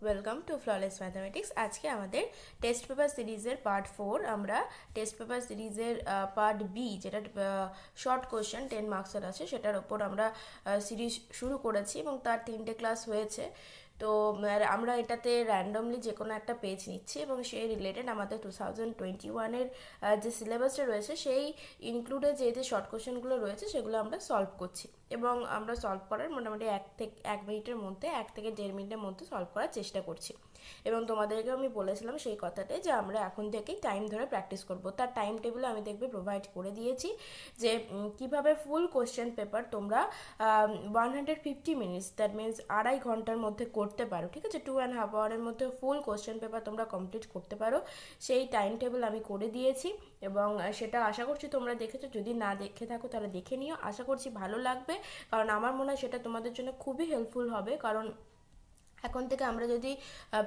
Welcome to flawless mathematics. আজকে আমাদের test paper সিরিজের পার্ট 4 আমরা টেস্ট পেপার সিরিজের পার্ট বি, যেটা শর্ট কোশ্চেন 10 মার্কসের আছে, সেটার ওপর আমরা সিরিজ শুরু করেছি এবং তার 3টে ক্লাস হয়েছে। তো আমরা এটাতে র্যান্ডমলি যে কোনো একটা পেজ নিচ্ছি এবং সেই রিলেটেড আমাদের 2021-এর যে সিলেবাসটা রয়েছে সেই ইনক্লুডে যে শর্ট কোশ্চেনগুলো রয়েছে সেগুলো আমরা সলভ করছি এবং আমরা সলভ করার মোটামুটি 1 মিনিটের মধ্যে 1 থেকে 1.5 মিনিটের মধ্যে সলভ করার চেষ্টা করছি। এবং তোমাদেরকেও আমি বলেছিলাম সেই কথাটাই যে আমরা এখন থেকেই টাইম ধরে প্র্যাকটিস করব। তার টাইম টেবিল আমি দেখবে প্রোভাইড করে দিয়েছি যে কিভাবে ফুল কোশ্চেন পেপার তোমরা 150 মিনিটস, দ্যাট মিনস 2.5 ঘন্টার মধ্যে করতে পারো। ঠিক আছে, 2.5 আওয়ারের মধ্যে ফুল কোশ্চেন পেপার তোমরা কমপ্লিট করতে পারো, সেই টাইম টেবিল আমি করে দিয়েছি এবং সেটা আশা করছি তোমরা দেখেছো। যদি না দেখে থাকো তাহলে দেখে নিও, আশা করছি ভালো লাগবে, কারণ আমার মনে হয় সেটা তোমাদের জন্য খুবই হেল্পফুল হবে। কারণ এখন থেকে আমরা যদি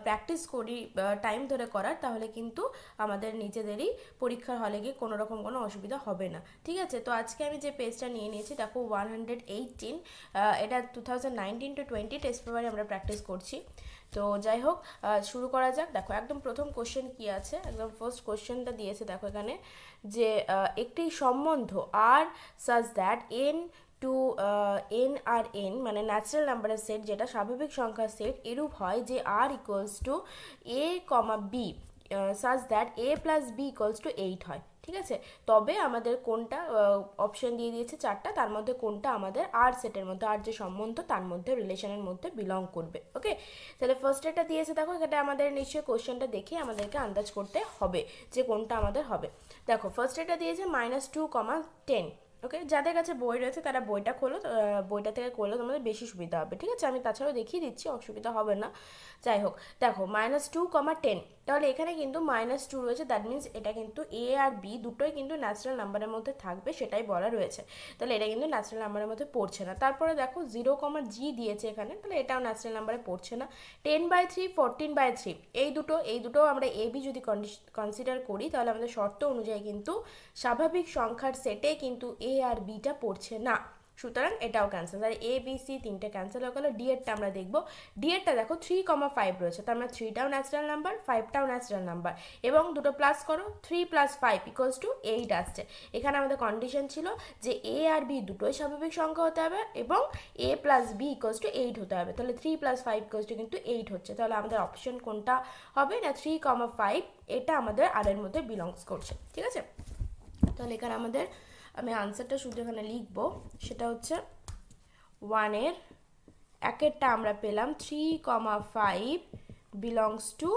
প্র্যাকটিস করি টাইম ধরে করার, তাহলে কিন্তু আমাদের নিজেদেরই পরীক্ষার হলে গিয়ে কোনো রকম কোনো অসুবিধা হবে না। ঠিক আছে, তো আজকে আমি যে পেজটা নিয়ে নিয়েছি দেখো 118, এটা 2019-20 টেস্ট পেপারে আমরা প্র্যাকটিস করছি। তো যাই হোক, শুরু করা যাক। দেখো একদম প্রথম কোশ্চেন কি আছে, একদম ফার্স্ট কোশ্চেনটা দিয়েছে দেখো এখানে যে একটি সম্বন্ধ R such that N to N R N মানে ন্যাচারাল নাম্বারের সেট, যেটা স্বাভাবিক সংখ্যার সেট, এরূপ হয় যে R equals to a comma b such that a plus b equals to 8 হয়। ঠিক আছে, তবে আমাদের কোনটা অপশন দিয়ে দিয়েছে 4টা, তার মধ্যে কোনটা আমাদের আর সেটের মধ্যে, আর যে সম্বন্ধ তার মধ্যে রিলেশনের মধ্যে বিলং করবে। ওকে, তাহলে ফার্স্ট এটা দিয়েছে দেখো, এটা আমাদের নিশ্চয়ই কোশ্চেনটা দেখে আমাদেরকে আন্দাজ করতে হবে যে কোনটা আমাদের হবে। দেখো ফার্স্ট এটা দিয়েছে -2, 10। ওকে, যাদের কাছে বই রয়েছে তারা বইটা খোলো, বইটা থেকে করলে তোমাদের বেশি সুবিধা হবে। ঠিক আছে, আমি তাছাড়াও দেখিয়ে দিচ্ছি, অসুবিধা হবে না। যাই হোক, দেখো -2, 10, তাহলে এখানে কিন্তু -2 রয়েছে, দ্যাট মিনস এটা কিন্তু এ আর বি দুটোই কিন্তু ন্যাচারাল নাম্বারের মধ্যে থাকবে, সেটাই বলা রয়েছে। তাহলে এটা কিন্তু ন্যাচারাল নাম্বারের মধ্যে পড়ছে না। তারপরে দেখো 0, G দিয়েছে এখানে, তাহলে এটাও ন্যাচারাল নাম্বারে পড়ছে না। 10/3, 14/3 এই দুটো আমরা এ বি যদি কনসিডার করি, তাহলে আমাদের শর্ত অনুযায়ী কিন্তু স্বাভাবিক সংখ্যার সেটে কিন্তু এ আর বিটা পড়ছে না, সুতরাং এটাও ক্যান্সেল। তাহলে এ বি সি 3টে ক্যান্সেল হয়ে গেল। ডি এরটা আমরা দেখবো, ডি এরটা দেখো 3, 5 রয়েছে, তার মানে 3টাও ন্যাচারাল নাম্বার, 5টাও ন্যাচারাল নাম্বার, এবং দুটো প্লাস করো, 3 + 5 = 8 আসছে। এখানে আমাদের কন্ডিশন ছিল যে এ আর বি দুটোই স্বাভাবিক সংখ্যা হতে হবে এবং এ প্লাস বি = 8 হতে হবে। তাহলে 3 + 5 = কিন্তু 8 হচ্ছে। তাহলে আমাদের অপশন কোনটা হবে না, 3, 5 এটা আমাদের আর এর মধ্যে বিলংস করছে। ঠিক আছে, তাহলে এখানে আমাদের, আমি আনসারটা শুধু এখানে লিখবো, সেটা হচ্ছে 1-এর একেরটা আমরা পেলাম 3, 5 বিলংস টু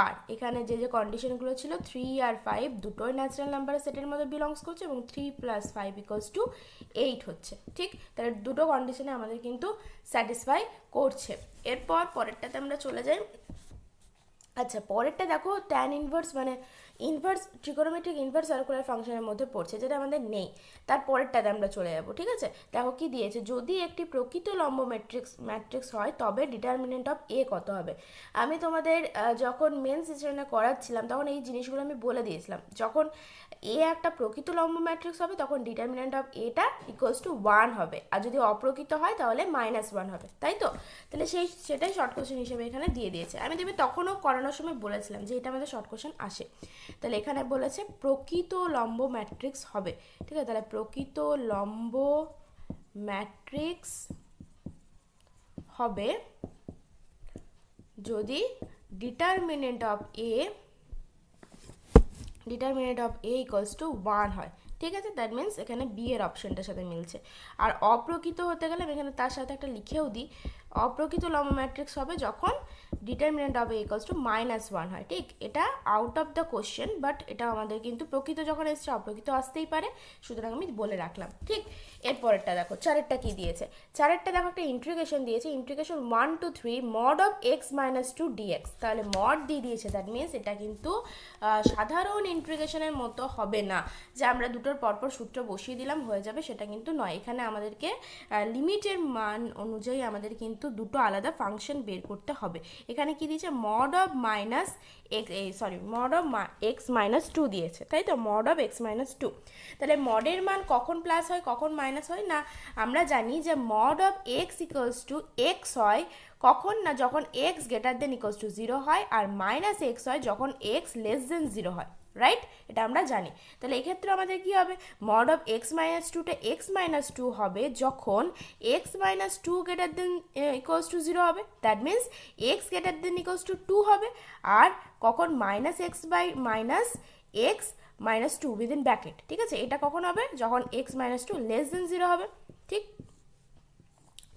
আর। এখানে যে কন্ডিশনগুলো ছিল 3 আর 5 দুটোই ন্যাচারাল নাম্বারের সেটের মধ্যে বিলংস করছে এবং 3 + 5 = 8 হচ্ছে। ঠিক, তাহলে দুটো কন্ডিশনে আমাদের কিন্তু স্যাটিসফাই করছে। এরপর পরেরটাতে আমরা চলে যাই। আচ্ছা, পরেরটা দেখো ট্যান ইনভার্স মানে ইনভার্স ট্রিগোনোমেট্রিক ইনভার্স সার্কুলার ফাংশনের মধ্যে পড়ছে, যেটা আমাদের নেই। তার পরেরটাতে আমরা চলে যাব। ঠিক আছে, দেখো কি দিয়েছে, যদি একটি প্রকৃত লম্ব ম্যাট্রিক্স হয় তবে ডিটারমিনেন্ট অফ এ কত হবে। আমি তোমাদের যখন মেন সেশনে করাচ্ছিলাম তখন এই জিনিসগুলো আমি বলে দিয়েছিলাম, যখন এ একটা প্রকৃত লম্ব ম্যাট্রিক্স হবে তখন ডিটারমিনেন্ট অফ এটা = 1 হবে, আর যদি অপ্রকৃত হয় তাহলে -1 হবে, তাই তো। তাহলে সেটাই শর্ট কোশ্চেন হিসেবে এখানে দিয়ে দিয়েছে। আমি দেবে তখনও করানোর সময় বলেছিলাম যে এটা আমাদের শর্ট কোশ্চেন আসে। তাহলে এখানে বলেছে প্রকৃত লম্ব ম্যাট্রিক্স হবে। ঠিক আছে, তাহলে প্রকৃত লম্ব ম্যাট্রিক্স হবে যদি ডিটারমিনেন্ট অফ এ = 1 হয়। ঠিক আছে, দ্যাট মিনস এখানে বি এর অপশনটার সাথে মিলছে। আর অপ্রকৃত হতে গেলে আমি এখানে তার সাথে একটা লিখেও দিই, অপ্রকৃত লম্ব ম্যাট্রিক্স হবে যখন ডিটারমিনেন্ট অফ এ = -1 হয়। ঠিক, এটা out of the question, but এটা আমাদের কিন্তু প্রকৃত যখন এসছে অপ্রকৃত আসতেই পারে, সুতরাং আমি বলে রাখলাম। ঠিক, এরপরেরটা দেখো, চারেরটা কি দিয়েছে, চারেরটা দেখো একটা ইন্টিগ্রেশন দিয়েছে, integration 1 to 3 mod of x - 2 dx। তাহলে মড দিয়ে দিয়েছে, দ্যাট মিনস এটা কিন্তু সাধারণ ইন্টিগ্রেশনের মতো হবে না যে আমরা দুটোর পরপর সূত্র বসিয়ে দিলাম হয়ে যাবে, সেটা কিন্তু নয়। এখানে আমাদেরকে লিমিটের মান অনুযায়ী আমাদের কিন্তু দুটো আলাদা ফাংশন বের করতে হবে। এখানে কি দিয়েছে, mod of x - 2 দিয়েছে, তাই তো, mod of x - 2। তাহলে মডের মান কখন প্লাস হয় কখন মাইনাস হয় না, আমরা জানি যে mod of x = x হয় কখন না যখন x greater than equals to 0 হয় আর মাইনাস এক্স হয় যখন এক্স লেস দেন 0 হয়, রাইট? এটা আমরা জানি। তাহলে এক্ষেত্রে আমাদের কি হবে, মড অফ এক্স মাইনাস টুটা এক্স মাইনাস টু হবে যখন x minus two greater than equals to 0 হবে, that means x greater than equals to 2 হবে। আর কখন minus x by minus x minus two within bracket, ঠিক আছে? এটা কখন হবে, যখন x minus two less than 0 হবে, ঠিক?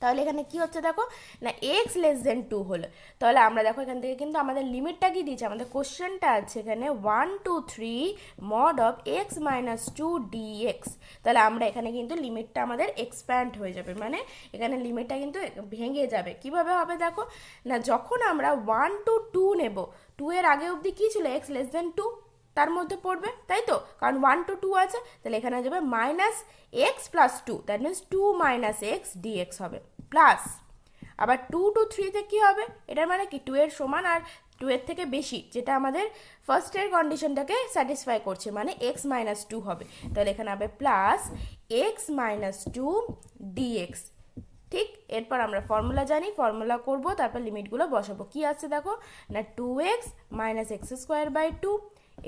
তাহলে এখানে কি হচ্ছে দেখো না, এক্স লেস দেন 2 হলো। তাহলে আমরা দেখো এখান থেকে কিন্তু আমাদের লিমিটটা কি দিয়েছে, আমাদের কোশ্চেনটা আছে এখানে 1 2 3 mod of x minus two dx. তাহলে আমরা এখানে কিন্তু লিমিটটা আমাদের এক্সপ্যান্ড হয়ে যাবে, মানে এখানে লিমিটটা কিন্তু ভেঙে যাবে। কিভাবে হবে দেখো না, যখন আমরা 1 to 2 নেব, 2 এর আগে অবধি কী ছিল, এক্স লেস দেন 2 তার মধ্যে পড়বে, তাই তো? কারণ 1 to 2 আছে, তাহলে এখানে যাবে minus x plus two, that means 2 minus x dx হবে, প্লাস আবার 2 to 3-তে কী হবে, এটার মানে কি 2 এর সমান আর 2 এর থেকে বেশি, যেটা আমাদের ফার্স্টের কন্ডিশনটাকে স্যাটিসফাই করছে, মানে এক্স মাইনাস টু হবে। তাহলে এখানে হবে plus x minus two dx, ঠিক? এরপর আমরা ফর্মুলা জানি, ফর্মুলা করব, তারপর লিমিটগুলো বসাবো। কি আছে দেখো না, 2x minus x square by two,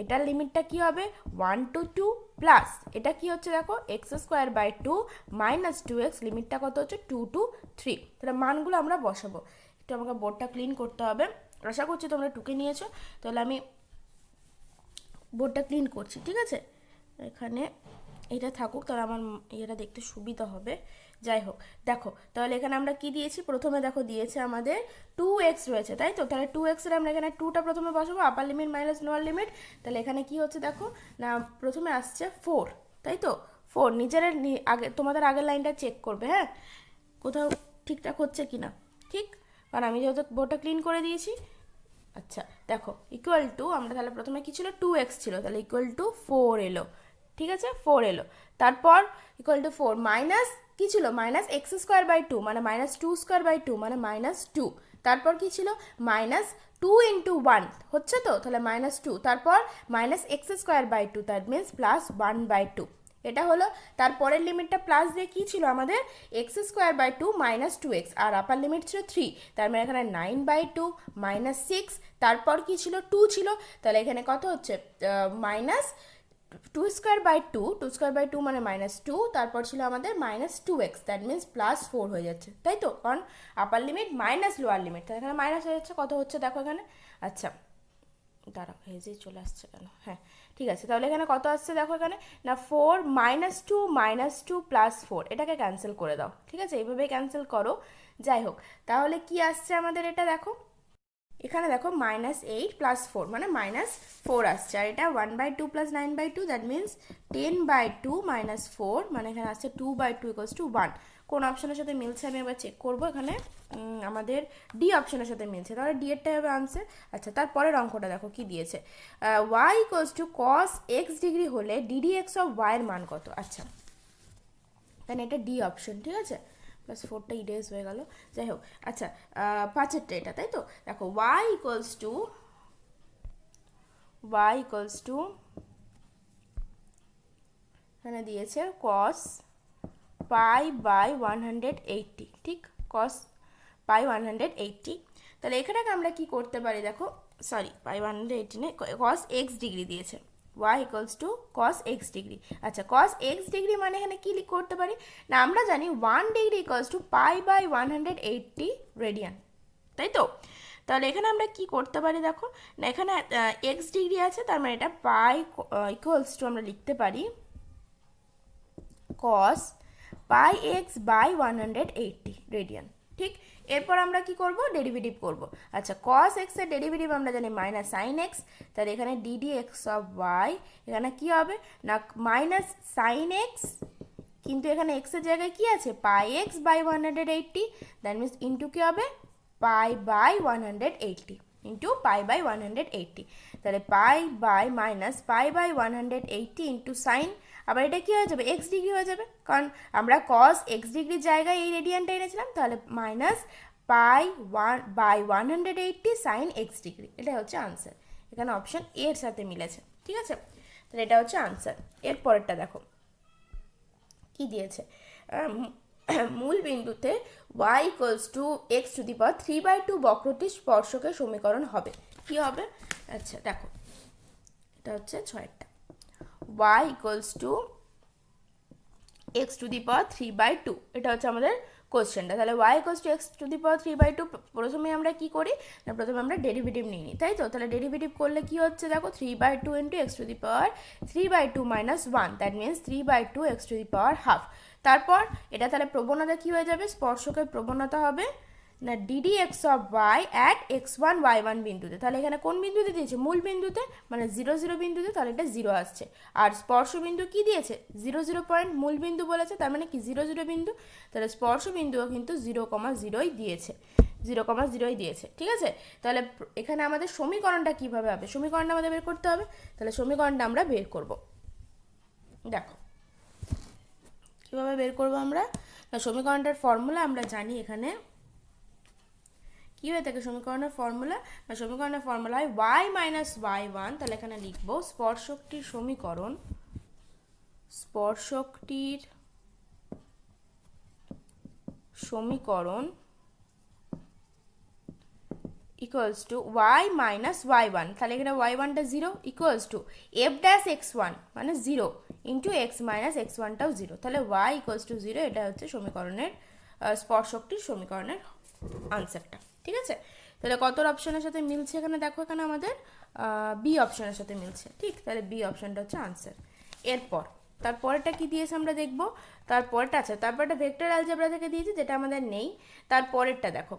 এটার লিমিটটা কি হবে 1 to 2, প্লাস এটা কি হচ্ছে দেখো x square by two minus 2x, লিমিটটা কত হচ্ছে 2 to 3। তাহলে মানগুলো আমরা বসাবো। একটু আমাকে বোর্ডটা ক্লিন করতে হবে, আশা করছি তোমরা টুকে নিয়েছো। তাহলে আমি বোর্ডটা ক্লিন করছি, ঠিক আছে? এখানে এটা থাকুক, তাহলে আমার এটা দেখতে সুবিধা হবে। যাই হোক, দেখো তাহলে এখানে আমরা কি দিয়েছি, প্রথমে দেখো দিয়েছে আমাদের 2x রয়েছে, তাই তো? তাহলে 2x এর আমরা এখানে 2টা প্রথমে বসাবো, আপার লিমিট মাইনাস লোয়ার লিমিট। তাহলে এখানে কি হচ্ছে দেখো না, প্রথমে আসছে 4, তাই তো? 4 নিজের আগে, তোমাদের আগের লাইনটা চেক করবে, হ্যাঁ, কোথাও ঠিকঠাক হচ্ছে কি না, ঠিক? কারণ আমি যেহেতু বোর্ডটা ক্লিন করে দিয়েছি। আচ্ছা দেখো, ইকুয়াল টু, আমরা তাহলে প্রথমে কি ছিল 2x ছিল, তাহলে ইকুয়াল টু 4 এলো, ঠিক আছে? 4 এলো, তারপর ইকুয়াল টু 4 মাইনাস কি ছিল, minus x square by two, মানে minus two square by two, মানে মাইনাস টু। তারপর কি ছিল, মাইনাস 2 into 1 হচ্ছে তো, তাহলে মাইনাস 2, তারপর minus x square by two, that means plus 1/2, এটা হলো। তারপরের লিমিটটা প্লাস দিয়ে কী ছিল আমাদের, x square by two minus 2x, আর আপার লিমিট ছিল 3, তার মানে এখানে 9/2 মাইনাস 6, তারপর কি ছিল 2 ছিল, তাহলে এখানে কত হচ্ছে minus 2 square by two, 2 square by two মানে মাইনাস 2, তারপর ছিল আমাদের minus 2x, that means plus 4 হয়ে যাচ্ছে, তাই তো? কারণ আপার লিমিট মাইনাস লোয়ার লিমিট, তাহলে এখানে মাইনাস হয়ে যাচ্ছে। কত হচ্ছে দেখো এখানে, আচ্ছা দাঁড়াও, হেজেই চলে আসছে কেন, হ্যাঁ ঠিক আছে। তাহলে এখানে কত আসছে দেখো এখানে না, 4 মাইনাস টু প্লাস 4, এটাকে ক্যান্সেল করে দাও, ঠিক আছে? এইভাবেই ক্যান্সেল করো। যাই হোক, তাহলে কি আসছে আমাদের, এটা দেখো এখানে দেখো মাইনাস 8 প্লাস 4 মানে মাইনাস 4 আসছে, আর এটা 1/2 প্লাস 9/2, দ্যাট মিনস 10/2 মাইনাস 4, মানে এখানে আসছে 2/2 ইকুয়ালস টু 1। কোন অপশনের সাথে মিলছে আমি এবার চেক করবো, এখানে আমাদের ডি অপশনের সাথে মিলছে, তাহলে ডি এরটা হবে আনসার। আচ্ছা, তারপরের অঙ্কটা দেখো কি দিয়েছে, y equals to cos x degree হলে ডিডি এক্স অফ y এর মান কত। আচ্ছা, তাহলে এটা ডি অপশন, ঠিক আছে? প্লাস 4টা ইরেজ হয়ে গেল, যাই হোক। আচ্ছা, 5এরটা এটা, তাই তো? দেখো y ইকুয়ালস টু এখানে দিয়েছে cos পাই বাই 180, ঠিক? cos পাই 180, তাহলে এখানে আমরা কি করতে পারি দেখো, সরি পাই 180 নেই, cos x ডিগ্রি দিয়েছে, y equals to cos x degree. আচ্ছা, cos x ডিগ্রি মানে এখানে কি করতে পারি না, আমরা জানি 1 degree equals to pi by 180 radian, তাই তো? তাহলে এখানে আমরা কি করতে পারি দেখো না, এখানে x ডিগ্রি আছে, তার মানে এটা পাই ইকুয়ালস টু আমরা লিখতে পারি cos pi x by 180 radian, ঠিক? এরপর আমরা কি করব, ডেরিভেটিভ করব। আচ্ছা, cos x এর ডেরিভেটিভ আমরা জানি মাইনাস সাইন এক্স, তাহলে এখানে ডিডি এক্স অফ ওয়াই, এখানে কি হবে না মাইনাস সাইন এক্স, কিন্তু এখানে এক্স এর জায়গায় কি আছে, pi x by 180, that means into কি হবে pi by 180 into pi by 180, তাহলে pi by minus pi by 180 into sine, আবার এটা কি হয়ে যাবে এক্স ডিগ্রি হয়ে যাবে, কারণ আমরা কস এক্স ডিগ্রির জায়গায় এই রেডিয়ানটা এনেছিলাম, তাহলে minus pi by 180 sine x degree, এটা হচ্ছে আনসার। এখানে অপশন এর সাথে মিলেছে, ঠিক আছে? তাহলে এটা হচ্ছে আনসার। এর পরেরটা দেখো কি দিয়েছে, মূল বিন্দুতে y equals to x to the power 3/2 বক্রটি স্পর্শকের সমীকরণ হবে। কি হবে? আচ্ছা দেখো, এটা হচ্ছে 6টা। y equals to x to the power 3/2, এটা হচ্ছে আমাদের কোশ্চেনটা। তাহলে y equals to x to the power 3/2, প্রথমে আমরা কি করি না, প্রথমে আমরা ডেরিভেটিভ নিয়ে নিই, তাই তো? তাহলে ডেরিভেটিভ করলে কি হচ্ছে দেখো, 3/2 into x to the power 3/2 minus 1, that means 3/2 x to the power half. তারপর এটা তাহলে প্রবণতা কি হয়ে যাবে, স্পর্শকের প্রবণতা হবে না d d x of y at x1 y1 বিন্দুতে। তাহলে এখানে কোন বিন্দুতে দিয়েছে, মূল বিন্দুতে, মানে 0 0 বিন্দুতে, তাহলে এটা 0 আসছে। আর স্পর্শ বিন্দু কি দিয়েছে, 0 0 পয়েন্ট, মূল বিন্দু বলেছে, তার মানে কি 0 0 বিন্দু, তাহলে স্পর্শ বিন্দুও কিন্তু 0,0ই দিয়েছে, 0,0ই দিয়েছে। ঠিক আছে, তাহলে এখানে আমাদের সমীকরণটা কিভাবে হবে, সমীকরণটা আমাদের বের করতে হবে। তাহলে সমীকরণটা আমরা বের করব, দেখো কিভাবে বের করব আমরা না, সমীকরণটার ফর্মুলা আমরা জানি। এখানে কি হয়ে থাকে সমীকরণের ফর্মুলা, বা সমীকরণের ফর্মুলা হয় y মাইনাস y1। তাহলে এখানে লিখবো স্পর্শকটির সমীকরণ, স্পর্শকটির সমীকরণ equals to y minus y1। তাহলে এখানে y1টা 0 equals to f dash x1 মানে 0 ইন্টু x মাইনাস x1টাও 0। তাহলে y ইকুয়ালস টু 0, এটা হচ্ছে সমীকরণের স্পর্শকটির সমীকরণের আনসারটা। ঠিক আছে, তাহলে কত অপশনের সাথে মিলছে এখানে দেখো, এখানে আমাদের বি অপশনের সাথে মিলছে। ঠিক, তাহলে বি অপশনটা হচ্ছে আনসার। এরপর তারপরেরটা কি দিয়েছে আমরা দেখব, তারপরটা আছে, তারপরটা ভেক্টর অ্যালজেব্রা থেকে দিয়েছে, যেটা আমাদের নেই। তারপরেরটা দেখো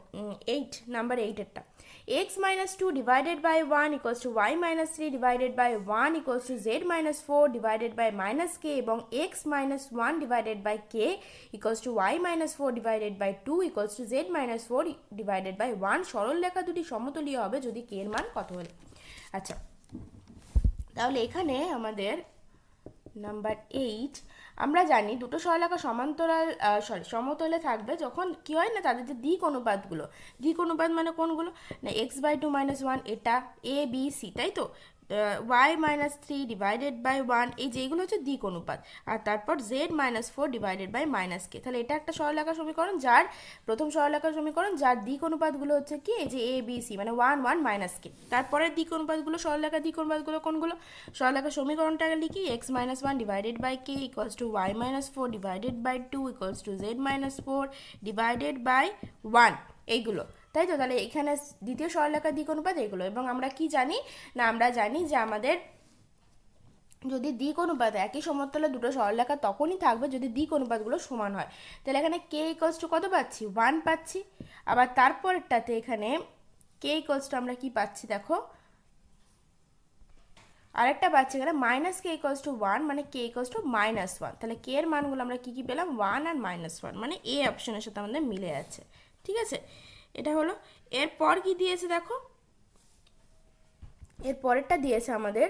8, নাম্বার 8এরটা, x minus 2 divided by 1 equals to y minus 3 divided by 1 equals to z minus 4 divided by minus k, এবং x minus 1 divided by k equals to y minus 4 divided by 2 equals to z minus 4 divided by 1। সরল রেখা দুটি সমতলীয় হবে যদি k এর মান কত হলে। আচ্ছা, তাহলে এখানে আমাদের নাম্বার 8, আমরা জানি দুটো সরলরেখা সমান্তরাল সমতলে থাকবে যখন কি হয় না, তাদের যে দিক অনুপাতগুলো, দিক অনুপাত মানে কোনগুলো না, x/2 মাইনাস 1, এটা a b c, তাই তো, y মাইনাস 3 ডিভাইডেড বাই 1, এই যেগুলো হচ্ছে দিক অনুপাত, আর তারপর z minus 4 divided by minus k। তাহলে এটা একটা সরলরেখা সমীকরণ, যার প্রথম সরলরেখা সমীকরণ, যার দিক অনুপাতগুলো হচ্ছে কি, এই যে a b c মানে 1 1 মাইনাস k। তারপরের দিক অনুপাতগুলো, সরলরেখা দিক অনুপাতগুলো কোনগুলো, সরলরেখা সমীকরণটাকে লিখি, x minus 1 divided by k equals to y minus 4 divided by 2 equals to z minus 4 divided by 1, এইগুলো, তাই তো। তাহলে এখানে দ্বিতীয় সরলরেখার দিক অনুপাত এগুলো। এবং আমরা কি জানি না, আমরা জানি যে আমাদের যদি দিক অনুপাত একই সমতলে দুটো সরলরেখা তখনই থাকবে যদি দিক অনুপাতগুলো সমান হয়। তাহলে এখানে k ইকুয়ালস টু কত পাচ্ছি, 1 পাচ্ছি। আবার তারপরেরটাতে এখানে k ইকুয়ালস টু আমরা কি পাচ্ছি দেখো, আরেকটা পাচ্ছি এখানে মাইনাস k ইকুয়ালস টু 1, মানে k ইকুয়ালস টু মাইনাস 1। তাহলে k এর মানগুলো আমরা কি কি পেলাম, 1 আর মাইনাস 1, মানে a অপশনের সাথে আমাদের মিলে যাচ্ছে। ঠিক আছে, এটা হলো। এরপর কি দিয়েছে দেখো, এর পরেরটা দিয়েছে আমাদের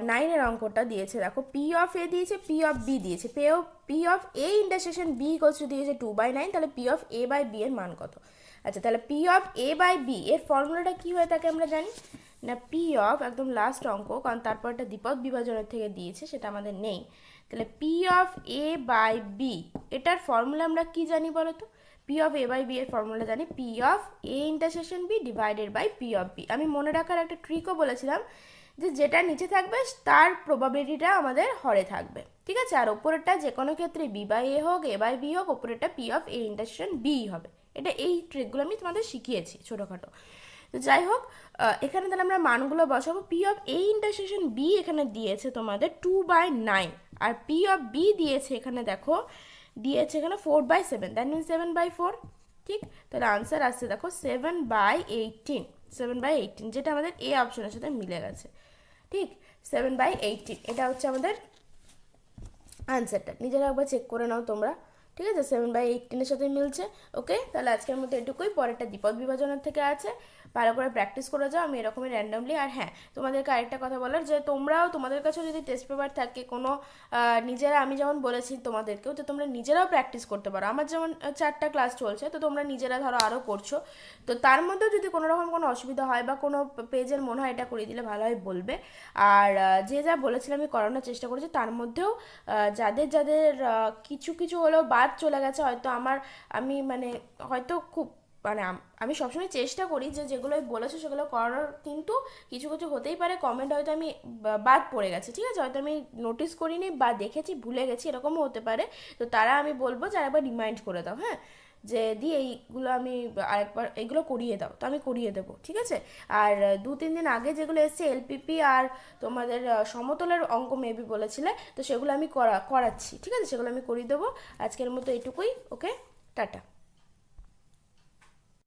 9-এর অঙ্কটা দিয়েছে দেখো, পি অফ এ দিয়েছে, পি অফ বি দিয়েছে, P of A intersection B equals to দিয়েছে 2/9। তাহলে P of A by B এর মান কত। আচ্ছা, তাহলে P of A by B এর ফর্মুলাটা কি হয়ে থাকে আমরা জানি না, পি অফ একদম লাস্ট অঙ্ক, কারণ তারপর একটা দ্বিপদ বিভাজনের থেকে দিয়েছে, সেটা আমাদের নেই। তাহলে P of A by B, এটার ফর্মুলা আমরা কি জানি বলো তো, P of A by B এর ফর্মুলা জানি P of A intersection B divided by P of B. আমি মনে রাখার একটা ট্রিকও বলেছিলাম, যে যেটা নিচে থাকবে তার প্রবাবিলিটিটা আমাদের হরে থাকবে। ঠিক আছে, আর ওপরেরটা যে কোনো ক্ষেত্রে বি বাই এ হোক, এ বাই বি হোক, ওপরেরটা P of A intersection B হবে। এটা এই ট্রিকগুলো আমি তোমাদের শিখিয়েছি ছোটোখাটো। তো যাই হোক, এখানে তাহলে আমরা মানগুলো বসাবো। P of A intersection B এখানে দিয়েছে তোমাদের 2/9, আর পি অফ বি দিয়েছে এখানে দেখো, দিয়েছে এখানে 4/7, দ্যাট মিনস 7/4। ঠিক, তাহলে আনসার আসছে দেখো 7/18, 7/18, যেটা আমাদের এ অপশনের সাথে মিলে গেছে। ঠিক, 7/18, এটা হচ্ছে আমাদের আনসারটা। নিজেরা একবার চেক করে নাও তোমরা। ঠিক আছে, 7/18 সাথে মিলছে। ওকে, তাহলে আজকের মতো এটুকুই। পরেরটা দ্বিপদ বিভাজনের থেকে আছে, ভালো করে প্র্যাকটিস করে যাও। আমি এরকমই র্যান্ডামলি। আর হ্যাঁ, তোমাদেরকে আরেকটা কথা বলার, যে তোমরাও তোমাদের কাছেও যদি টেস্ট পেপার থাকে কোনো নিজেরা, আমি যেমন বলেছি তোমাদেরকেও, তো তোমরা নিজেরাও প্র্যাকটিস করতে পারো। আমার যেমন 4টা ক্লাস চলছে, তো তোমরা নিজেরা ধরো আরও করছো, তো তার মধ্যেও যদি কোনো রকম কোনো অসুবিধা হয় বা কোনো পেজের মনে হয় এটা করিয়ে দিলে ভালো হয় বলবে। আর যে যা বলেছিলাম আমি করানোর চেষ্টা করেছি, তার মধ্যেও যাদের যাদের কিছু কিছু হলেও বাদ চলে গেছে, হয়তো আমি মানে হয়তো খুব মানে আমি সবসময় চেষ্টা করি যে যেগুলো বলেছো সেগুলো করানোর, কিন্তু কিছু কিছু হতেই পারে কমেন্ট হয়তো আমি বাদ পড়ে গেছে, ঠিক আছে, হয়তো আমি নোটিস করিনি বা দেখেছি ভুলে গেছি, এরকমও হতে পারে। তো তারা আমি বলবো যে আরেকবার রিমাইন্ড করে দাও, হ্যাঁ, যে দিয়ে এইগুলো আমি আরেকবার এইগুলো করিয়ে দাও, তো আমি করিয়ে দেবো, ঠিক আছে। আর 2-3 দিন আগে যেগুলো এসছে এলপিপি আর তোমাদের সমতলের অঙ্ক মেবি বলেছিলে, তো সেগুলো আমি করাচ্ছি, ঠিক আছে, সেগুলো আমি করিয়ে দেবো। আজকের মতো এইটুকুই, ওকে, টাটা।